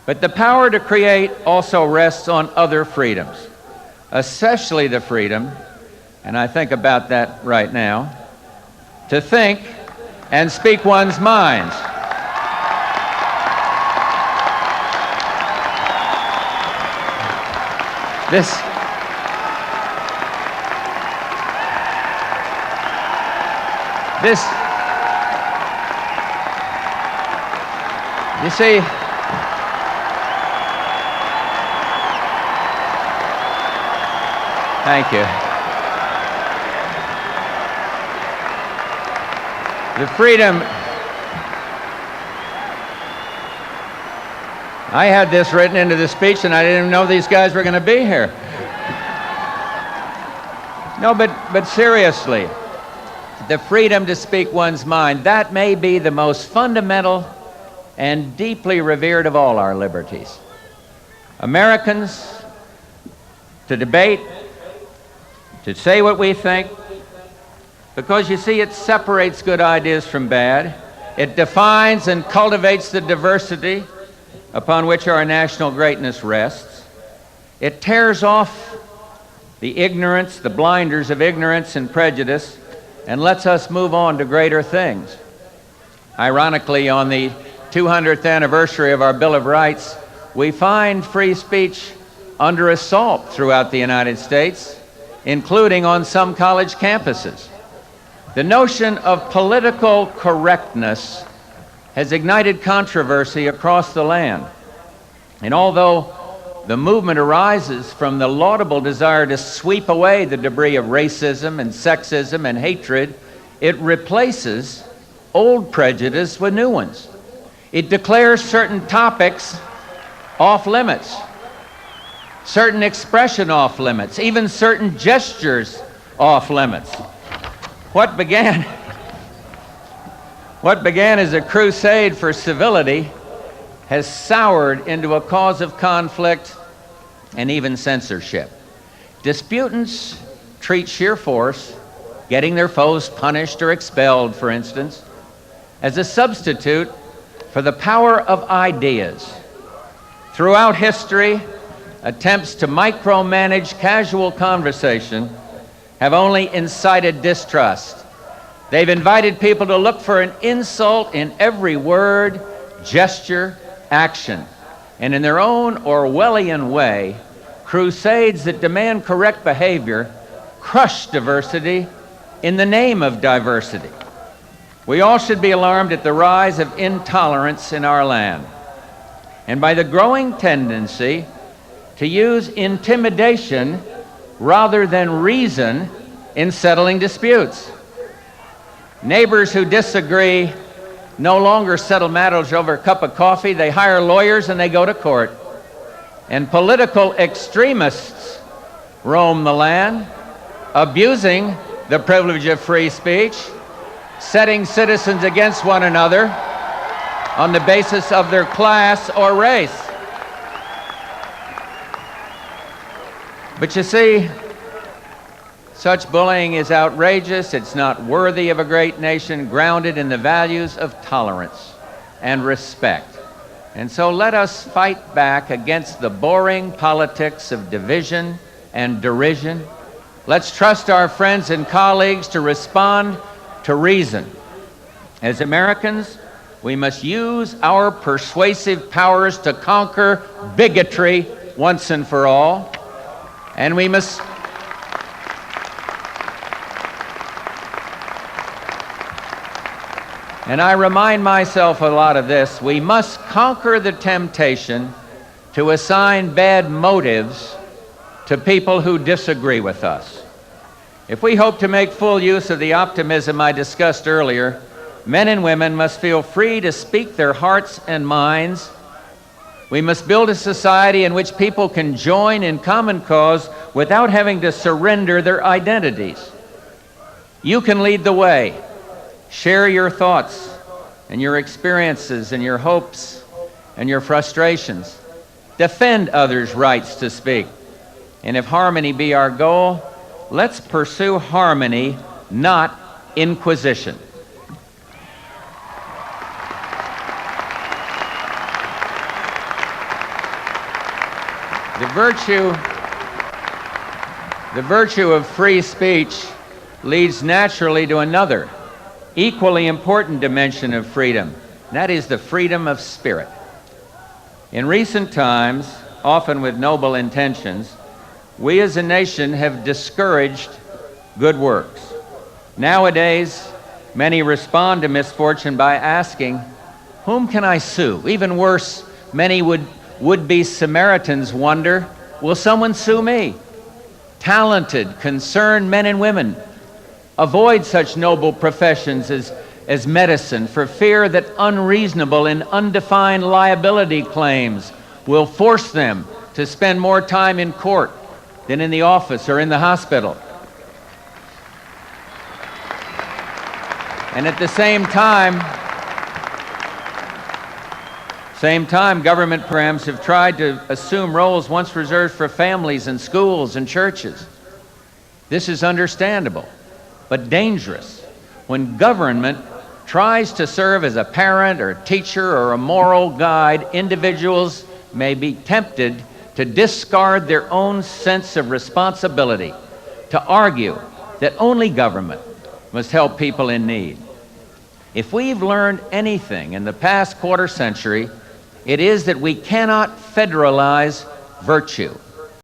But the power to create also rests on other freedoms, especially the freedom, and I think about that right now, to think and speak one's mind. This you see, thank you. The freedom, I had this written into the speech and I didn't even know these guys were going to be here. No, but seriously, the freedom to speak one's mind, that may be the most fundamental and deeply revered of all our liberties. Americans, to debate, to say what we think, because you see, it separates good ideas from bad. It defines and cultivates the diversity upon which our national greatness rests. It tears off the ignorance, the blinders of ignorance and prejudice, and lets us move on to greater things. Ironically, on the 200th anniversary of our Bill of Rights, we find free speech under assault throughout the United States, including on some college campuses. The notion of political correctness has ignited controversy across the land. And although the movement arises from the laudable desire to sweep away the debris of racism and sexism and hatred, it replaces old prejudice with new ones. It declares certain topics off limits, certain expression off limits, even certain gestures off limits. What began as a crusade for civility has soured into a cause of conflict and even censorship. Disputants treat sheer force, getting their foes punished or expelled, for instance, as a substitute for the power of ideas. Throughout history, attempts to micromanage casual conversation have only incited distrust. They've invited people to look for an insult in every word, gesture, action. And in their own Orwellian way, crusades that demand correct behavior crush diversity in the name of diversity. We all should be alarmed at the rise of intolerance in our land, and by the growing tendency to use intimidation rather than reason in settling disputes. Neighbors who disagree no longer settle matters over a cup of coffee. They hire lawyers and they go to court. And political extremists roam the land, abusing the privilege of free speech, setting citizens against one another on the basis of their class or race. But you see, such bullying is outrageous. It's not worthy of a great nation grounded in the values of tolerance and respect. And so let us fight back against the boring politics of division and derision. Let's trust our friends and colleagues to respond to reason. As Americans, we must use our persuasive powers to conquer bigotry once and for all. And we must and I remind myself a lot of this, we must conquer the temptation to assign bad motives to people who disagree with us. If we hope to make full use of the optimism I discussed earlier, men and women must feel free to speak their hearts and minds. We must build a society in which people can join in common cause without having to surrender their identities. You can lead the way. Share your thoughts and your experiences and your hopes and your frustrations. Defend others' rights to speak. And if harmony be our goal, let's pursue harmony, not inquisition. The virtue of free speech leads naturally to another, equally important dimension of freedom, and that is the freedom of spirit. In recent times, often with noble intentions, we as a nation have discouraged good works. Nowadays, many respond to misfortune by asking, "Whom can I sue?" Even worse, many would-be Samaritans wonder, "Will someone sue me?" Talented, concerned men and women avoid such noble professions as medicine for fear that unreasonable and undefined liability claims will force them to spend more time in court than in the office or in the hospital. And at the same time, government programs have tried to assume roles once reserved for families and schools and churches. This is understandable, but dangerous. When government tries to serve as a parent or a teacher or a moral guide, individuals may be tempted to discard their own sense of responsibility, to argue that only government must help people in need. If we've learned anything in the past quarter century, it is that we cannot federalize virtue.